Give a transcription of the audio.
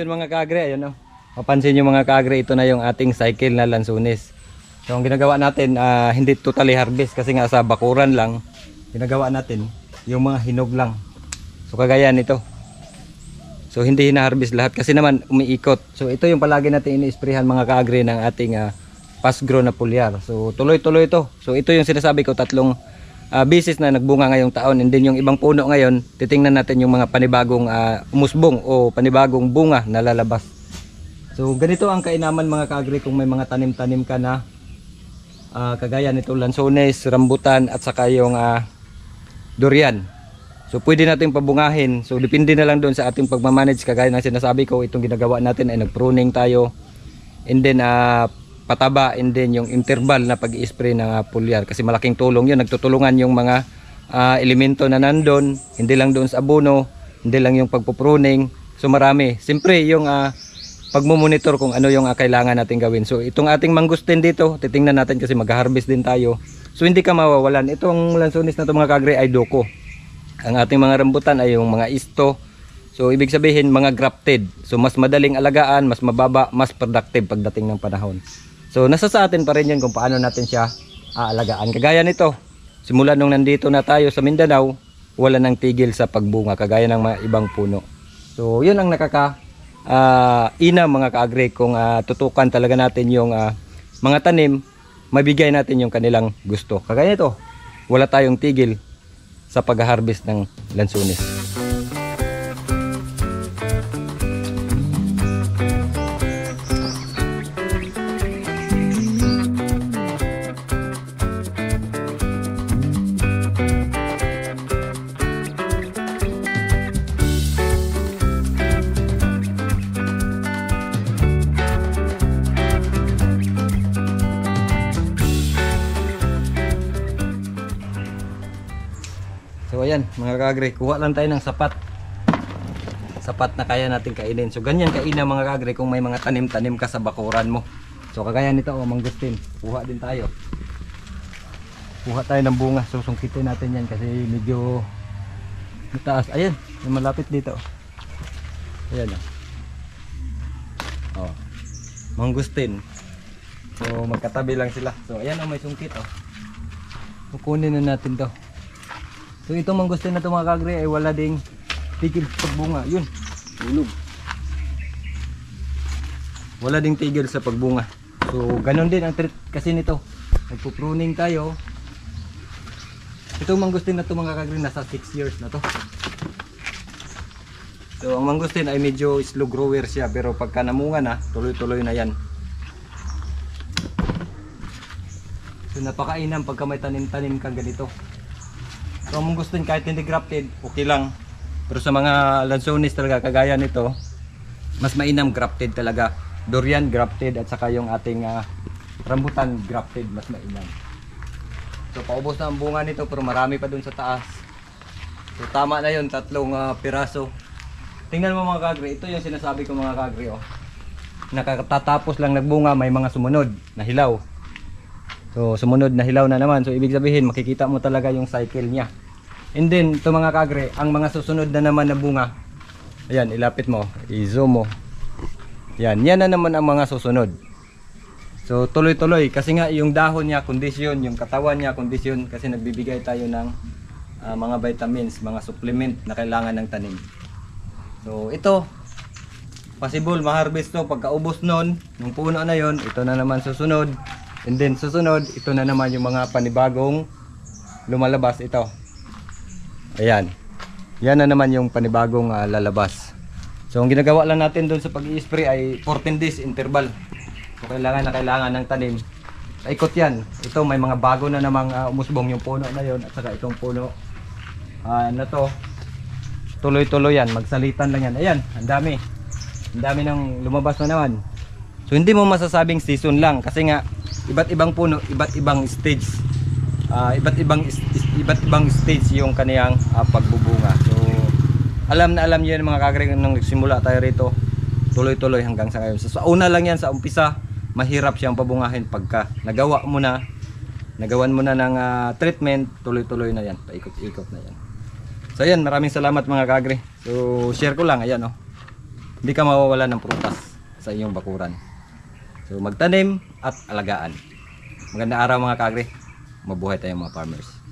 yun mga kaagre, ayun oh. Mapansin nyo mga kaagre, ito na yung ating cycle na lansunis. So ang ginagawa natin, hindi totally harvest kasi nga sa bakuran lang, ginagawa natin yung mga hinog lang. So kagaya nito. So hindi hina-harvest lahat kasi naman umiikot. So ito yung palagi natin ini-sprayhan mga kaagre ng ating fast grow na pulyar. So tuloy-tuloy ito. So ito yung sinasabi ko, tatlong bisis na nagbunga ngayong taon, and then yung ibang puno ngayon titingnan natin yung mga panibagong umusbong o panibagong bunga na lalabas. So ganito ang kainaman mga kaagri kung may mga tanim-tanim ka na kagaya nito lansones, rambutan at saka yung durian. So pwede natin pabungahin. So depende na lang doon sa ating pagmamanage, kagaya ng sinasabi ko, itong ginagawa natin ay nagpruning tayo, and then pataba, and then yung interval na pag-i-spray ng pulyar kasi malaking tulong yun. Nagtutulungan yung mga elemento na nandun, hindi lang doon sa abono, hindi lang yung pagpupruning. So marami. Siyempre yung pagmumonitor kung ano yung kailangan natin gawin. So itong ating mangustin dito, titingnan natin kasi mag-harvest din tayo. So hindi ka mawawalan. Itong lansones na ito mga kaagre ay doko. Ang ating mga rambutan ay yung mga isto. So ibig sabihin mga grafted. So mas madaling alagaan, mas mababa, mas productive pagdating ng panahon. So nasa sa atin pa rin yan kung paano natin siya aalagaan. Kagaya nito, simula nung nandito na tayo sa Mindanao, wala nang tigil sa pagbunga kagaya ng mga ibang puno. So yun ang ina mga kaagre kung tutukan talaga natin yung mga tanim, mabigay natin yung kanilang gusto. Kagaya nito, wala tayong tigil sa pag-harvest ng lansones. So ayan mga kaagre, kuha lang tayo ng sapat na kaya natin kainin. So ganyan kaina mga kaagre kung may mga tanim-tanim ka sa bakuran mo. So kagaya nito mangustin, kuha din tayo. Kuha tayo ng bunga. So sungkitin natin yan kasi medyo mataas. Ayan, may malapit dito. Ayan oh. Mangustin. So magkatabi lang sila. So ayan may sungkit kukunin na natin to. So itong mangustin na ito mga kaagre ay wala ding tigil sa pagbunga. Yun, ulog. Wala ding tigil sa pagbunga. So ganun din ang treat kasi nito. Nagpo-pruning tayo. Itong mangustin na ito mga kaagre nasa 6 years na to. So ang mangustin ay medyo slow grower siya, pero pagka namunga na, tuloy-tuloy na yan. So napakainam pagka may tanim-tanim kang ganito. So ang mangustin kahit hindi grafted, okay lang. Pero sa mga lansones talaga kagaya nito, mas mainam grafted talaga. Durian grafted at saka yung ating rambutan grafted, mas mainam. So paubos na ang bunga nito pero marami pa dun sa taas. So tama na yun, 3 piraso. Tingnan mo mga kaagre, ito yung sinasabi ko mga kaagre Nakatatapos lang nagbunga, may mga sumunod na hilaw. So sumunod na hilaw na naman. So ibig sabihin makikita mo talaga yung cycle niya. And then ito mga kaagre, ang mga susunod na naman na bunga, ayan, ilapit mo, i-zoom mo. Yan na naman ang mga susunod. So tuloy-tuloy kasi nga yung dahon niya kondisyon, yung katawan niya kondisyon kasi nagbibigay tayo ng mga vitamins, mga supplement na kailangan ng tanim. So ito, possible ma-harvest to pagkaubos nun, yung puno na yon, ito na naman susunod. And then susunod, ito na naman yung mga panibagong lumalabas ito. Ayan. Yan na naman yung panibagong lalabas. So ang ginagawa lang natin doon sa pag-i-spray ay 14 days interval. So kailangan ng tanim. Ikot yan. Ito may mga bago na namang umusbong yung puno na yon at saka itong puno na to. Tuloy-tuloy yan. Magsalitan lang yan. Ayan, ang dami. Ang dami nang lumabas na naman. So hindi mo masasabing season lang kasi nga iba't ibang puno, iba't ibang stage. Iba't ibang stage yung kaniyang pagbubunga. So alam niyo mga kaagre nung nagsimula tayo rito, tuloy-tuloy hanggang sa ngayon. So sa una lang yan, sa umpisa, mahirap siyang pabungahin. Pagka nagawan mo na ng treatment, tuloy-tuloy na yan, paikot-ikot na yan. So ayan, maraming salamat mga kaagre. So share ko lang, ayan hindi ka mawawala ng prutas sa iyong bakuran. So magtanim at alagaan. Magandang araw mga kaagri. Mabuhay tayong mga farmers.